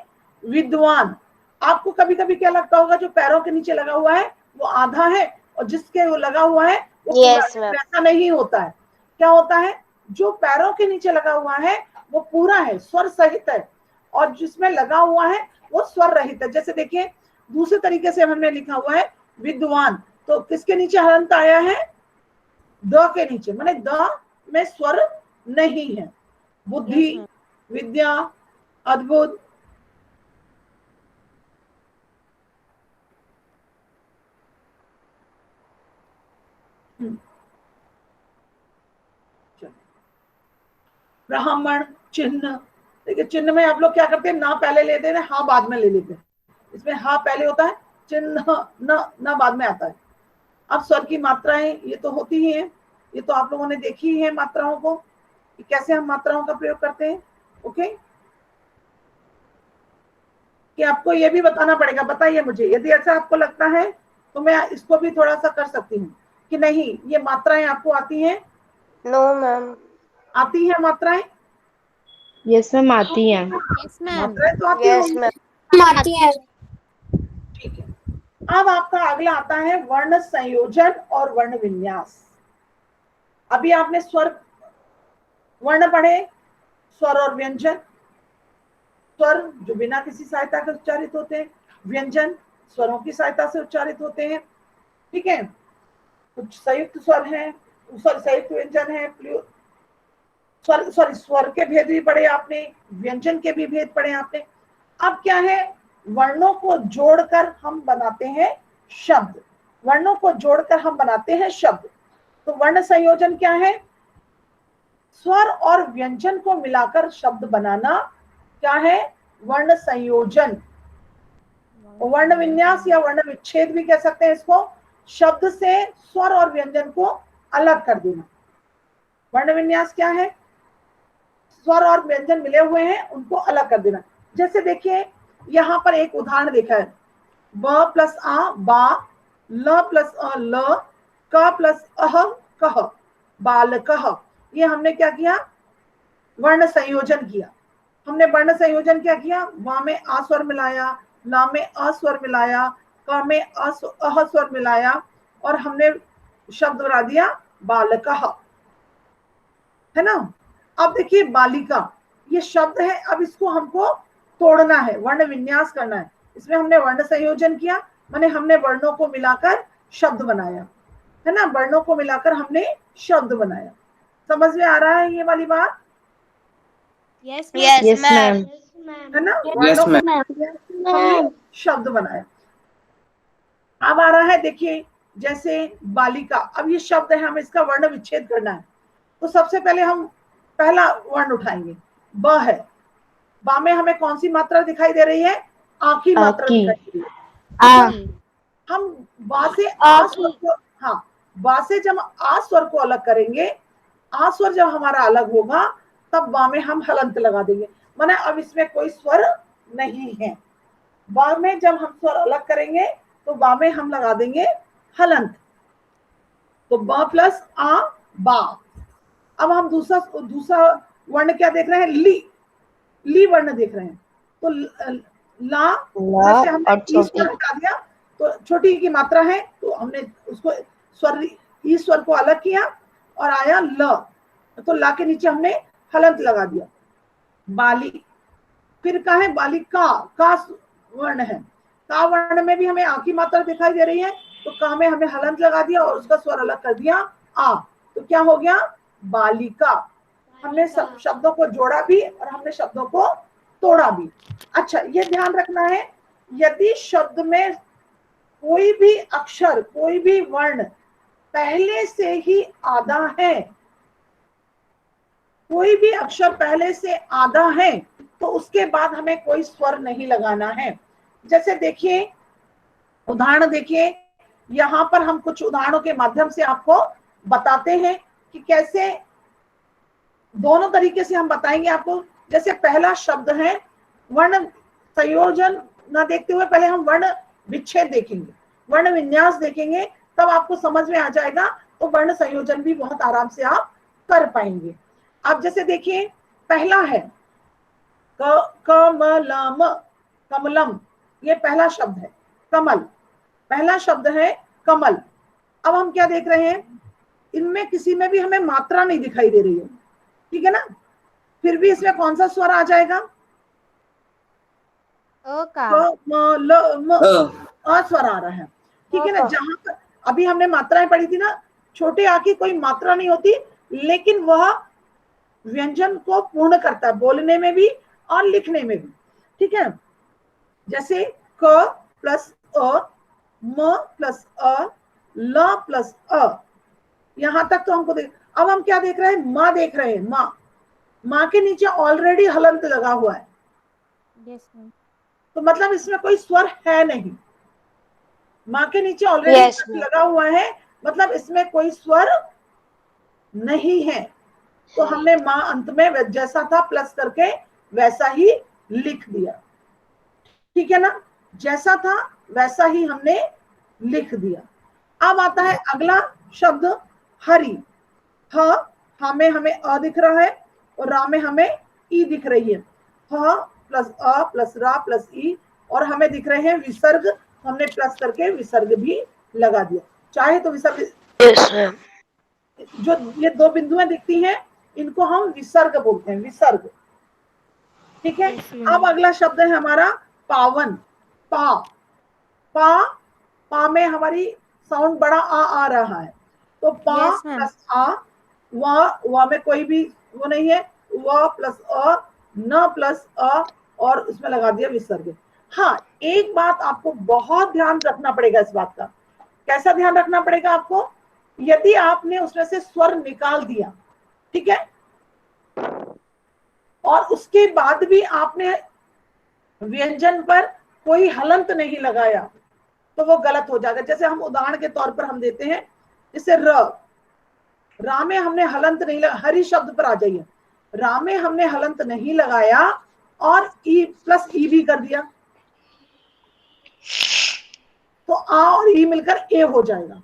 विद्वान, आपको कभी कभी क्या लगता होगा जो पैरों के नीचे लगा हुआ है वो आधा है और जिसके वो लगा हुआ है वो पूरा Yes, है। ma'am. ऐसा नहीं होता है। क्या होता है, जो पैरों के नीचे लगा हुआ है वो पूरा है, स्वर सहित है, और जिसमें लगा हुआ है वो स्वर रहित है। जैसे देखिए दूसरे तरीके से हमने लिखा हुआ है विद्वान, तो किसके नीचे हलंत आया है, द के नीचे, माने द में स्वर नहीं है। बुद्धि, Yes, ma'am. विद्या, अद्भुत, ब्राह्मण, चिन्ह। देखिए चिन्ह में आप लोग क्या करते हैं, ना पहले लेते हैं, हाँ बाद में ले लेते हैं। इसमें हाँ पहले होता है, चिन्ह न बाद में आता है। अब स्वर की मात्राएं ये तो होती ही है, ये तो आप लोगों ने देखी ही है मात्राओं को, कि कैसे हम मात्राओं का प्रयोग करते हैं। ओके, कि आपको ये भी बताना पड़ेगा। बताइए मुझे, यदि ऐसा आपको लगता है तो मैं इसको भी थोड़ा सा कर सकती हूँ कि नहीं, ये मात्राएं आपको आती हैं? No, ma'am. आती है मात्राएं? यस मैम, आती है। Yes, ma'am. मात्राएं तो आती Yes, होंगी। ma'am. आती है। ठीक है, अब आपका अगला आता है वर्ण संयोजन और वर्ण विन्यास। अभी आपने स्वर वर्ण पढ़े, स्वर और व्यंजन। स्वर जो बिना किसी सहायता के उच्चारित होते हैं, व्यंजन स्वरों की सहायता से उच्चारित होते हैं। ठीक है, कुछ संयुक्त स्वर हैं, संयुक्त व्यंजन है, स्वर के भेद भी पढ़े आपने, व्यंजन के भी भेद पढ़े आपने। अब क्या है, वर्णों को जोड़कर हम बनाते हैं शब्द। वर्णों को जोड़कर हम बनाते हैं शब्द। तो वर्ण संयोजन क्या है, स्वर और व्यंजन को मिलाकर शब्द बनाना क्या है, वर्ण संयोजन। वर्ण विन्यास या वर्ण विच्छेद भी कह सकते हैं इसको, शब्द से स्वर और व्यंजन को अलग कर देना। वर्ण विन्यास क्या है, स्वर और व्यंजन मिले हुए हैं उनको अलग कर देना। जैसे देखिए यहाँ पर एक उदाहरण देखा है, ब प्लस आ बा, ल प्लस अ ल, क प्लस अह कह, बालकः। ये हमने क्या किया, वर्ण संयोजन किया। हमने वर्ण संयोजन क्या किया, वा में आ स्वर मिलाया, ला में अ स्वर मिलाया, क में अह स्वर मिलाया, और हमने शब्द बना दिया बालकः, है ना। अब देखिए बालिका, ये शब्द है, अब इसको हमको तोड़ना है, वर्ण विन्यास करना है। इसमें हमने वर्ण संयोजन किया, माने हमने वर्णों को मिलाकर शब्द बनाया, है ना, वर्णों को मिलाकर हमने शब्द बनाया। समझ में आ रहा है ये वाली बात? Yes, Yes, yes ma'am. Ma'am. है ना, Yes, वर्णों को ma'am. हमने शब्द बनाया। अब आ रहा है देखिए, जैसे बालिका, अब ये शब्द है, हमें इसका वर्ण विच्छेद करना है। तो सबसे पहले हम पहला वर्ण उठाएंगे, ब है। बा में हमें कौन सी मात्रा दिखाई दे रही है, आ की मात्रा की। दिखाई दे रही है। आ, हम बा से आ स्वर को, हाँ, बा से जब आ स्वर को अलग करेंगे, आ स्वर जब हमारा अलग होगा तब बा में हम हलंत लगा देंगे, माने अब इसमें कोई स्वर नहीं है। बा में जब हम स्वर अलग करेंगे तो बा में हम लगा देंगे हलंत। तो ब प्लस आ बा। अब हम दूसरा वर्ण क्या देख रहे हैं, ली वर्ण देख रहे हैं। तो ला ला से हमने और ई स्वर छोटी। हटा दिया, तो छोटी की मात्रा है, तो हमने उसको स्वर, ई स्वर को अलग किया और आया ल, तो ला के नीचे हमने हलंत लगा दिया, बाली। फिर का है बालिका, का वर्ण है, का वर्ण में भी हमें आ की मात्रा दिखाई दे रही है, तो का में हमें हलंत लगा दिया और उसका स्वर अलग कर दिया आ, तो क्या हो गया, बालिका। हमने सब शब्दों को जोड़ा भी और हमने शब्दों को तोड़ा भी। अच्छा, ये ध्यान रखना है, यदि शब्द में कोई भी अक्षर, कोई भी वर्ण पहले से ही आधा है, कोई भी अक्षर पहले से आधा है, तो उसके बाद हमें कोई स्वर नहीं लगाना है। जैसे देखिए, उदाहरण देखिए, यहाँ पर हम कुछ उदाहरणों के माध्यम से आपको बताते हैं कि कैसे, दोनों तरीके से हम बताएंगे आपको। जैसे पहला शब्द है, वर्ण संयोजन ना देखते हुए पहले हम वर्ण विच्छेद देखेंगे। वर्ण विन्यास देखेंगे तब आपको समझ में आ जाएगा, तो वर्ण संयोजन भी बहुत आराम से आप कर पाएंगे। आप जैसे देखिए पहला है कमलम, कमलम, ये पहला शब्द है कमल, पहला शब्द है कमल। अब हम क्या देख रहे हैं, इनमें किसी में भी हमें मात्रा नहीं दिखाई दे रही है, ठीक है ना, फिर भी इसमें कौन सा स्वर आ जाएगा, स्वर आ रहा है, ठीक है ना। जहां पर अभी हमने मात्राएं पढ़ी थी ना, छोटे आ की कोई मात्रा नहीं होती, लेकिन वह व्यंजन को पूर्ण करता है, बोलने में भी और लिखने में भी, ठीक है। जैसे क प्लस अ, म प्लस अ, ल प्लस अ, यहां तक तो हमको देख। अब हम क्या देख रहे हैं, माँ देख रहे हैं, माँ, माँ के नीचे ऑलरेडी हलंत लगा हुआ है, तो मतलब इसमें कोई स्वर है नहीं, माँ के नीचे ऑलरेडी लगा हुआ है, मतलब इसमें कोई स्वर नहीं है, तो हमने माँ अंत में जैसा था प्लस करके वैसा ही लिख दिया, ठीक है ना, जैसा था वैसा ही हमने लिख दिया। अब आता है अगला शब्द हरि, ह में हमें अ दिख रहा है और रा में हमें ई दिख रही है, ह प्लस अ प्लस रा प्लस ई, और हमें दिख रहे हैं विसर्ग, हमने प्लस करके विसर्ग भी लगा दिया, चाहे तो विसर्ग, जो ये दो बिंदुएं दिखती हैं इनको हम विसर्ग बोलते हैं, विसर्ग, ठीक है। अब अगला शब्द है हमारा पावन, पा, पा, पा में हमारी साउंड बड़ा आ रहा है, तो पा प्लस आ, वा में कोई भी वो नहीं है, व प्लस अ, न प्लस अ, और उसमें लगा दिया विसर्ग। हाँ, एक बात आपको बहुत ध्यान रखना पड़ेगा इस बात का, कैसा ध्यान रखना पड़ेगा आपको, यदि आपने उसमें से स्वर निकाल दिया, ठीक है, और उसके बाद भी आपने व्यंजन पर कोई हलंत नहीं लगाया, तो वो गलत हो जाएगा। जैसे हम उदाहरण के तौर पर हम देते हैं, जैसे रा में हमने हलंत नहीं लगा, हरि शब्द पर आ जाइए, रा में हमने हलंत नहीं लगाया और ई प्लस ई भी कर दिया, तो आ और ई मिलकर ए हो जाएगा।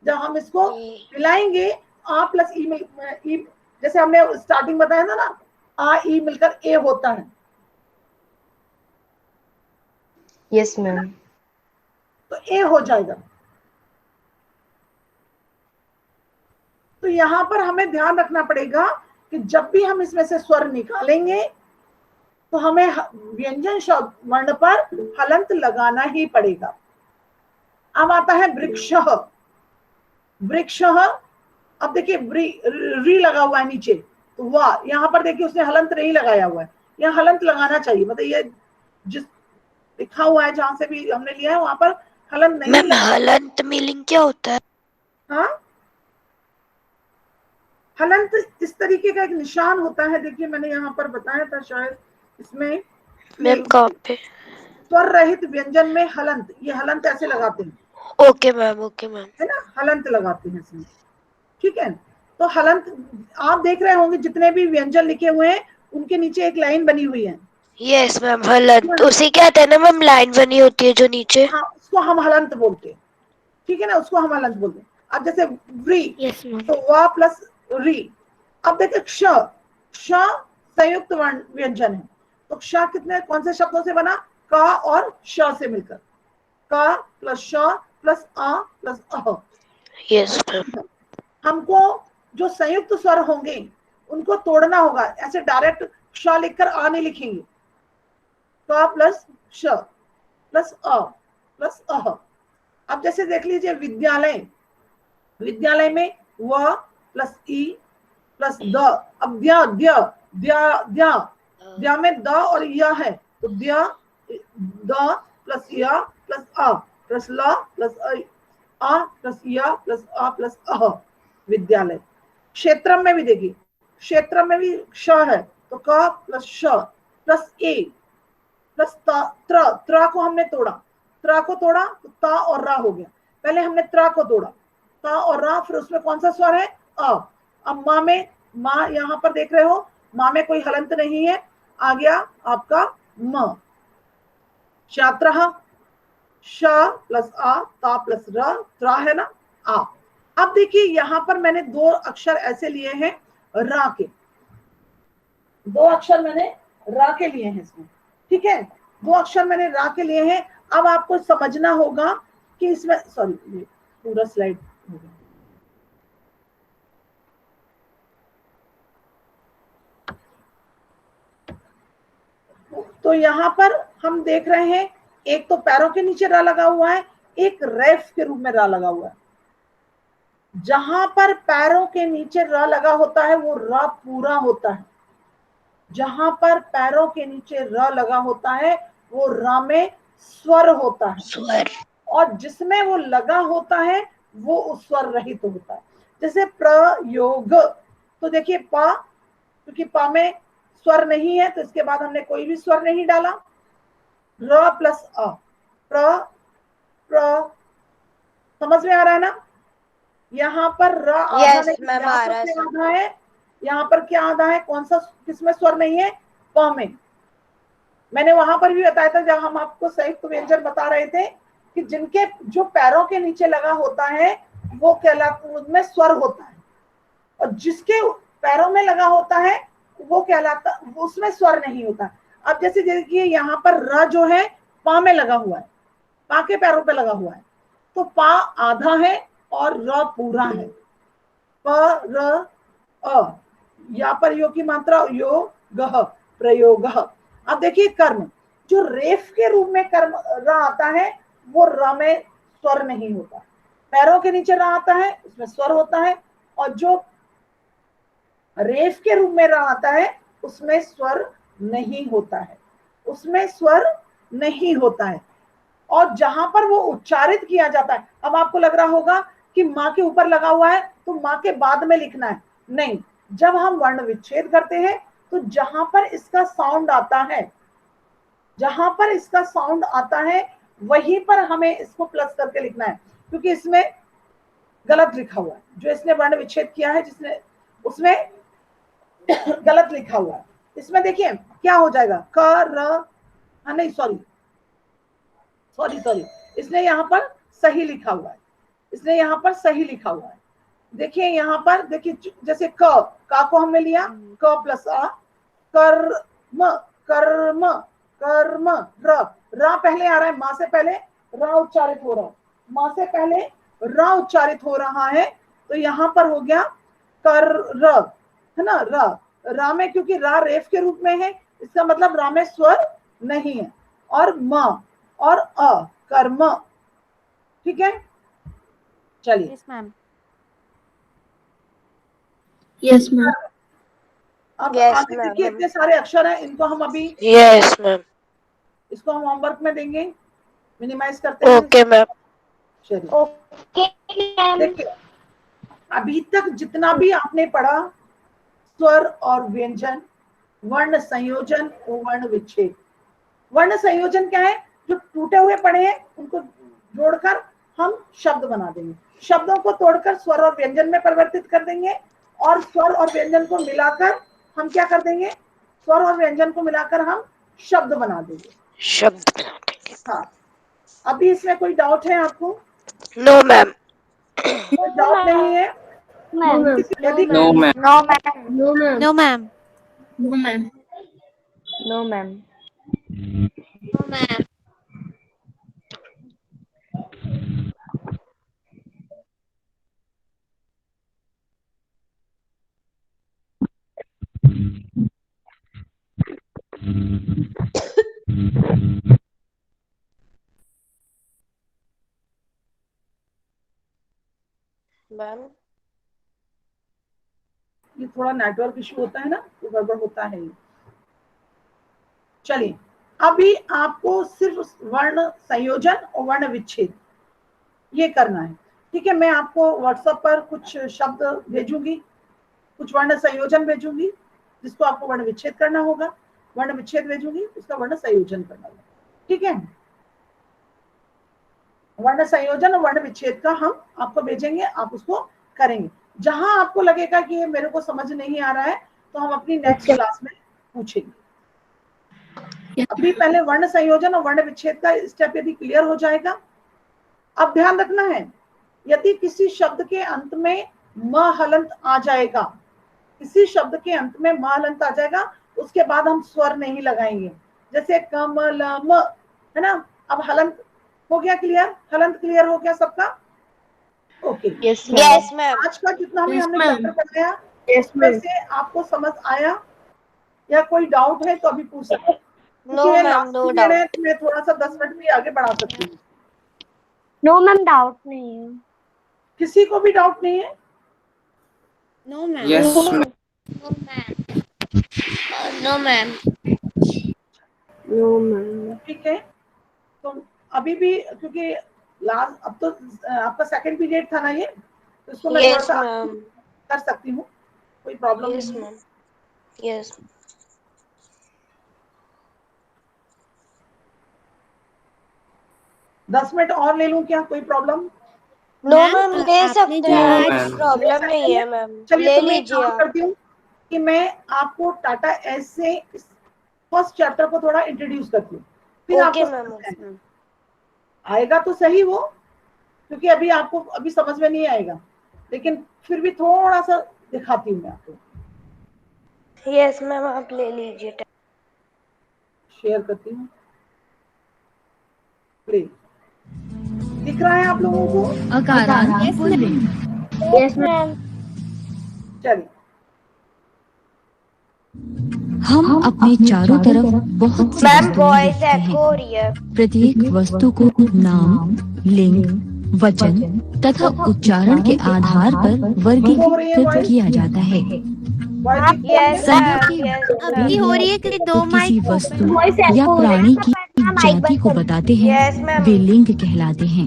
जब हम इसको मिलाएंगे आ प्लस ई, जैसे हमने स्टार्टिंग बताया था ना, आ ई मिलकर ए होता है, यस मैम, तो ए हो जाएगा। तो यहां पर हमें ध्यान रखना पड़ेगा कि जब भी हम इसमें से स्वर निकालेंगे तो हमें व्यंजन शब्द वर्ण पर हलंत लगाना ही पड़ेगा। अब आता है वृक्ष, वृक्ष, अब देखिए री लगा हुआ है नीचे, तो वाह, यहाँ पर देखिए उसने हलंत नहीं लगाया हुआ है, यहाँ हलंत लगाना चाहिए, मतलब ये जिस लिखा हुआ है जहां से भी हमने लिया है वहां पर हलंत नहीं लगा। हलंत मीनिंग क्या होता है? हाँ, हलंत इस तरीके का एक निशान होता है, देखिए मैंने यहाँ पर बताया था शायद इसमें, मैम कहाँ पे? स्वर रहित व्यंजन में हलंत, ये हलंत ऐसे लगाते हैं, ओके मैम, ओके मैम, है ना, हलंत लगाते हैं इसमें, ठीक है। तो हलंत आप देख रहे होंगे जितने भी व्यंजन लिखे हुए हैं उनके नीचे एक लाइन बनी हुई है, यस मैम, हलंत उसे क्या कहते हैं ना मैम, लाइन बनी होती है जो नीचे, हाँ, उसको हम हलंत बोलते हैं, ठीक है ना, उसको हम हलंत बोलते हैं। अब जैसे व्री, यस मैम, तो वा प्लस री। अब देखिए क्ष, क्ष संयुक्त वर्ण व्यंजन है, तो क्ष कितने कौन से शब्दों से बना, का और श से मिलकर, का प्लस श प्लस आ प्लस अह। यस मैम, हमको जो संयुक्त स्वर होंगे उनको तोड़ना होगा, ऐसे डायरेक्ट क्ष लिखकर आ नहीं लिखेंगे, का प्लस श प्लस अ प्लस अह। अब जैसे देख लीजिए विद्यालय, विद्यालय में व प्लस ई प्लस द, अब द्या द्या द्या द्या, द्या में द और य है, तो द्या द प्लस य प्लस अ प्लस ल प्लस अ प्लस य प्लस अ प्लस अह, विद्यालय। क्षेत्रम में भी देखिए, क्षेत्रम में भी श है, तो क प्लस श प्लस ए प्लस त्र, त्र को हमने तोड़ा, त्र को तोड़ा तो ता और रा हो गया, पहले हमने त्र को तोड़ा, ता और रा, फिर उसमें कौन सा स्वर है, अ। अब माँ में, माँ यहाँ पर देख रहे हो, माँ में कोई हलंत नहीं है, आ गया आपका म। छात्रः, श प्लस आ, ता प्लस र, त्रा है ना, आ। अब देखिए यहां पर मैंने दो अक्षर ऐसे लिए हैं रा के, दो अक्षर मैंने रा के लिए हैं इसमें, ठीक है, दो अक्षर मैंने रा के लिए हैं। अब आपको समझना होगा कि इसमें, सॉरी पूरा स्लाइड हो गया। तो यहां पर हम देख रहे हैं एक तो पैरों के नीचे रा लगा हुआ है, एक रेफ के रूप में रा लगा हुआ है। जहां पर पैरों के नीचे र लगा होता है वो र पूरा होता है, जहां पर पैरों के नीचे र लगा होता है वो र में स्वर होता है, स्वर, और जिसमें वो लगा होता है वो उस स्वर रहित होता है। जैसे प्रयोग, तो देखिए पा, क्योंकि पा में स्वर नहीं है तो इसके बाद हमने कोई भी स्वर नहीं डाला। र प्लस अ, प्र, प्र, समझ में आ रहा है ना? यहाँ पर र आधा नहीं, आधा है, यहाँ पर क्या आधा है, कौन सा, किसमें स्वर नहीं है, प में। मैंने वहां पर भी बताया था जब हम आपको संयुक्त व्यंजन बता रहे थे कि जिनके जो पैरों के नीचे लगा होता है वो कहलाता, उनमें स्वर होता है, और जिसके पैरों में लगा होता है वो कहलाता, उसमें स्वर नहीं होता। अब जैसे देखिए यहाँ पर र जो है पा में लगा हुआ है, पा के पैरों पे लगा हुआ है, तो पा आधा है और र पूरा है। प र अ, यहाँ पर यो की मात्रा यो गह, प्रयोग। अब देखिए कर्म, जो रेफ के रूप में कर्म र आता है वो र में स्वर नहीं होता, पैरों के नीचे र आता है उसमें स्वर होता है, और जो रेफ के रूप में र आता है उसमें स्वर नहीं होता है, उसमें स्वर नहीं होता है। और जहां पर वो उच्चारित किया जाता है, अब आपको लग रहा होगा कि माँ के ऊपर लगा हुआ है तो माँ के बाद में लिखना है, नहीं, जब हम वर्ण विच्छेद करते हैं तो जहां पर इसका साउंड आता है, जहां पर इसका साउंड आता है वहीं पर हमें इसको प्लस करके लिखना है, क्योंकि इसमें गलत लिखा हुआ है, जो इसने वर्ण विच्छेद किया है जिसने, उसमें गलत लिखा हुआ है। इसमें देखिए क्या हो जाएगा, क र, नहीं सॉरी, इसने यहाँ पर सही लिखा हुआ है, इसने यहाँ पर सही लिखा हुआ है। देखिए यहाँ पर देखिए, जैसे क, का को हमने लिया, क प्लस आ, कर्म, कर्म, कर्म, र, रा पहले आ रहा है, माँ से पहले रा उच्चारित हो रहा है, माँ से पहले रा उच्चारित हो रहा है, तो यहाँ पर हो गया कर र, है ना, रा, रा में क्योंकि रा रेफ के रूप में है, इसका मतलब रा में स्वर नहीं है, और म और अ, कर्म, ठीक है, चलिए। यस मैम, यस मैम, अब Yes, आगे ma'am. देखिए इतने सारे अक्षर हैं, इनको हम अभी, यस मैम, इसको हम होमवर्क में देंगे, मिनिमाइज करते हैं। ओके मैम, चलिए ओके मैम। देखिए, अभी तक जितना भी आपने पढ़ा, स्वर और व्यंजन, वर्ण संयोजन और वर्ण विच्छेद। वर्ण संयोजन क्या है, जो टूटे हुए पड़े हैं उनको जोड़कर हम शब्द बना देंगे, शब्दों को तोड़कर स्वर और व्यंजन में परिवर्तित कर देंगे, और स्वर और व्यंजन को मिलाकर हम क्या कर देंगे, स्वर और व्यंजन को मिलाकर हम शब्द बना देंगे, शब्द बना देंगे। हाँ, अभी इसमें कोई डाउट है आपको? नो मैम, कोई डाउट नहीं है? यदि no ma'am, No, ma'am. No ma'am, No, ma'am. No ma'am, no ma'am, No, ma'am. Ma'am, ये थोड़ा नेटवर्क इशू होता है ना, तो गड़बड़ होता है। चलिए, अभी आपको सिर्फ वर्ण संयोजन और वर्ण विच्छेद ये करना है, ठीक है। मैं आपको व्हाट्सएप पर कुछ शब्द भेजूंगी, कुछ वर्ण संयोजन भेजूंगी जिसको आपको वर्ण विच्छेद करना होगा, वर्ण विच्छेद भेजूंगी उसका वर्ण संयोजन करना होगा, ठीक है। वर्ण संयोजन और वर्ण विच्छेद का हम आपको भेजेंगे, आप उसको करेंगे। जहां आपको लगेगा कि ये मेरे को समझ नहीं आ रहा है तो हम अपनी नेक्स्ट क्लास में पूछेंगे। अभी पहले वर्ण संयोजन और वर्ण विच्छेद का स्टेप यदि क्लियर हो जाएगा, अब ध्यान रखना है, यदि किसी शब्द के अंत में म हलंत आ जाएगा, किसी शब्द के अंत में म हलंत आ जाएगा, उसके बाद हम स्वर नहीं लगाएंगे। जैसे कमलम है ना, अब हलंत हो गया क्लियर, हलंत क्लियर हो गया सबका? Okay, yes yes ma'am. आज का जितना भी Yes, हमने ma'am. चैप्टर पढ़ाया उसमें से आपको समझ आया या कोई डाउट है तो अभी पूछ सकते हैं, नो क्योंकि ये मैम, लास्ट नो पीरियड है डाउट। तो मैं थोड़ा सा 10 मिनट भी आगे बढ़ा सकती हूँ। नो मैम, डाउट नहीं है। किसी को भी डाउट नहीं है? No ma'am. Yes, ma'am. No, ma'am. No ma'am. ठीक है, तो अभी भी क्योंकि लास्ट अब तो आपका सेकंड पीरियड था ना ये, तो इसको मैं थोड़ा यस सा मैम। कर सकती हूँ, कोई प्रॉब्लम यस नहीं है। मैम। यस। 10 मिनट और ले लूं क्या, कोई प्रॉब्लम? नो मैम, ले सकते No, हैं, ma'am. प्रॉब्लम नहीं है मैम, चलिए ले तो मैं एक लीजिए काम आप। करती हूँ कि मैं आपको टाटा एस से फर्स्ट चैप्टर को थोड़ा इंट्रोड्यूस करती हूँ, फिर ओके आपको मैम, समझ ओके में मैम। आएगा तो सही वो, क्योंकि अभी आपको अभी समझ में नहीं आएगा, लेकिन फिर भी थोड़ा सा दिखाती हूँ मैं आपको। यस मैम, आप ले लीजिए। शेयर करती हूँ, प्लीज दिख रहा है आप लोगों को? अकारांत पुल्लिंग। Yes ma'am. चलिए, हम अपने चारों तरफ बहुत सी मैम, वस्तुएं वॉइस देखते एको हो हैं। रही है। प्रत्येक वस्तु को नाम, लिंग, वचन तथा उच्चारण के आधार पर वर्गीकृत किया जाता है। यस संज्ञा मैम, के यस अभी हो मैम। रही है कि तो दो किसी माइक वस्तु ओपन वॉइस या एको हो रहा है प्राणी ना, की तो अपना माइक जाति बंद को कर बताते यस हैं, मैम। वे लिंग कहलाते हैं।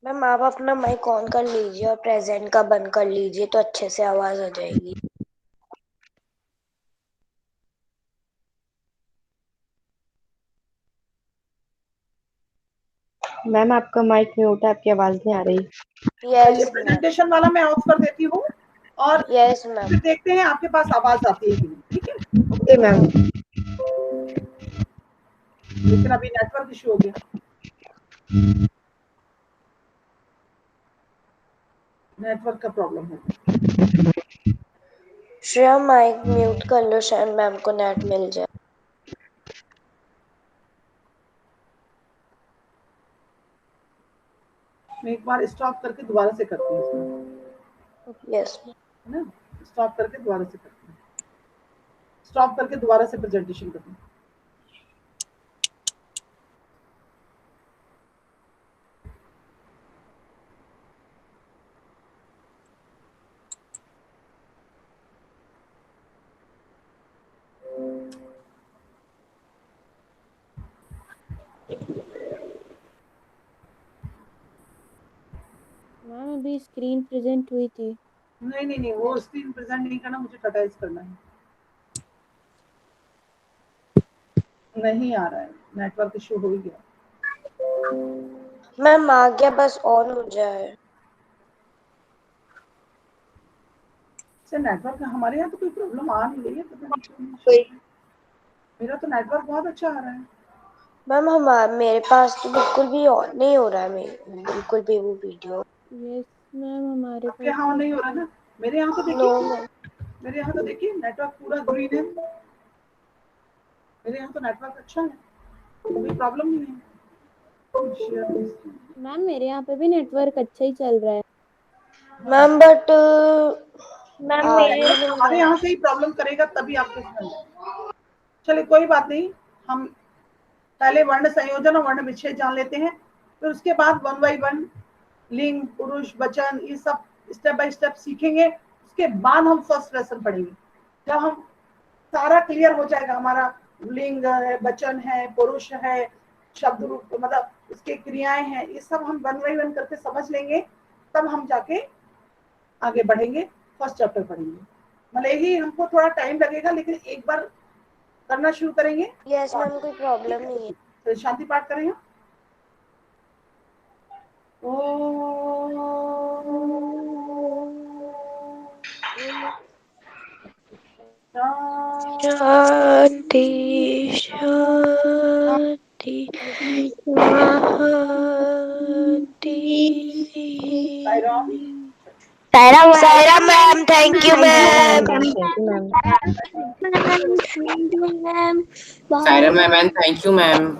मैम, आप अपना माइक ऑन कर लीजिए और प्रेजेंट का बंद कर लीजिए तो अच्छे से आवाज आ जाएगी। मैम आपका माइक म्यूट है, आपकी आवाज नहीं आ रही। ये यस मैम। प्रेजेंटेशन वाला मैं ऑफ कर देती हूँ और यस मैम। फिर देखते हैं आपके पास आवाज आती है कि नहीं, ठीक है? Okay ma'am. लेकिन अभी नेटवर्क इशू हो गया, नेटवर्क का प्रॉब्लम है। श्रेया, माइक म्यूट कर लो, शायद मैम को नेट मिल जाए। मैं एक बार स्टॉप करके दोबारा से करती हूँ इसमें, यस। है ना? स्टॉप करके दोबारा से करती हूँ, स्टॉप करके दोबारा से प्रेजेंटेशन करती हूँ। मैम, अभी स्क्रीन प्रेजेंट हुई थी। नहीं नहीं नहीं, वो स्क्रीन प्रेजेंट नहीं करना, मुझे टाटाइज करना है। नहीं आ रहा है, नेटवर्क इशू हो ही गया। मैम आ गया, बस ऑन हो जाए। से नेटवर्क हमारे यहाँ तो कोई प्रॉब्लम आ नहीं रही है, पता नहीं क्यों नहीं। मेरा तो नेटवर्क बहुत अच्छा आ रहा है। मैम, मेरे पास तो बिल्कुल भी ऑन नहीं हो रहा है, बिल्कुल भी वो वीडियो। यस मैम, हमारे आपके पास यहाँ नहीं हो रहा ना? मेरे यहाँ तो नो देखिए, मैम। मेरे यहाँ तो देखिए नेटवर्क पूरा ग्रीन है, मेरे यहाँ तो नेटवर्क अच्छा है, कोई प्रॉब्लम नहीं है। मैम, मेरे यहाँ पे भी नेटवर्क अच्छा ही चल रहा है। मैम बट मैम, आ मेरे ही नहीं हमारे रहा। यहाँ से ही प्रॉब्लम करेगा तभी आपको समझ आएगा। चलिए कोई बात नहीं, हम पहले वर्ण संयोजन और वर्ण विच्छेद जान लेते हैं, फिर उसके बाद वन बाई वन लिंग, पुरुष, वचन, ये सब स्टेप बाय स्टेप सीखेंगे। उसके बाद हम फर्स्ट लेसन पढ़ेंगे। जब हम सारा क्लियर हो जाएगा, हमारा लिंग है, वचन है, पुरुष है, शब्द रूप मतलब उसके क्रियाएं हैं, ये सब हम वन बाई वन करके समझ लेंगे, तब हम जाके आगे बढ़ेंगे, फर्स्ट चैप्टर पढ़ेंगे। भले ही हमको थोड़ा टाइम लगेगा, लेकिन एक बार करना शुरू करेंगे। यस मैम, कोई प्रॉब्लम नहीं है। तो शांति पाठ करेंगे। शांति शांति Saira ma'am, thank you ma'am. Saira ma'am, thank you ma'am.